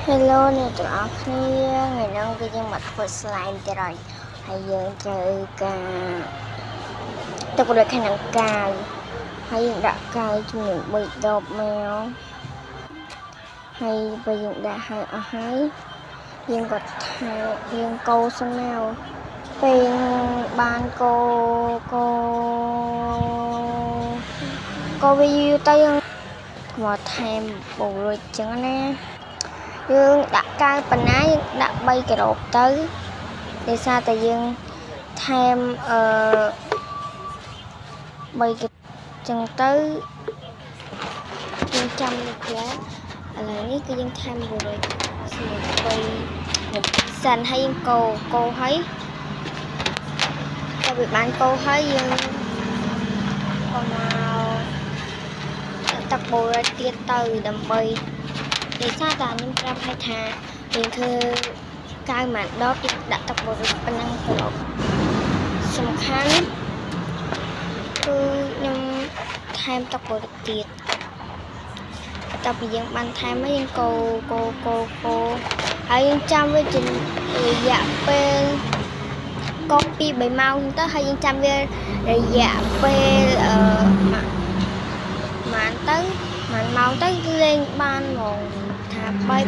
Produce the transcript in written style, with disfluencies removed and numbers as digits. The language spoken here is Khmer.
Hello អ្នកទាំងអស់គ្នាថ្ងៃនេះគឺយើងមកធ្វើ slime ទៀតហើយយើងត្រូវការទឹកប្រខាងកាយហើយយើងដាក់កាយចំនួន3ដបមកហើយពេលយើងដាក់ហើយអស់ហើយយើងក៏ថាយើងកូរសិនមកពេលបានកូរវាយូរទៅយើងមកថែមបូររួចចឹងណាយើងដាក់កាយប៉ុណ្ណាយើងដាក់3ក្របទៅដោយសារតែយើងថែម3ចឹងទៅយើងចាំនេះខ្លះឥឡូវនេះគឺយើងថែមបូររួចស្មើ3សិនហើយយើងកូរហើយតែវាបានកូរហើយយើងក៏មកទឹកបូររួចទៀតទៅដើម្បីដោយសារតែខ្ញុំប្រាប់ឲ្យថាយើងធ្វើកាយមួយដបដាក់ទឹកបូរប៉ុណ្ណឹងទៅសំខាន់គឺខ្ញុំថែមទឹកបូរទៀតតែពីយើងបានថែមហើយយើងកូរហើយយើងចាំវាជារយៈពេលកូរ2 3ម៉ោងទៅហើយយើងចាំវារយៈពេលម៉ោងទៅលេងបានហ្មងថាបាយ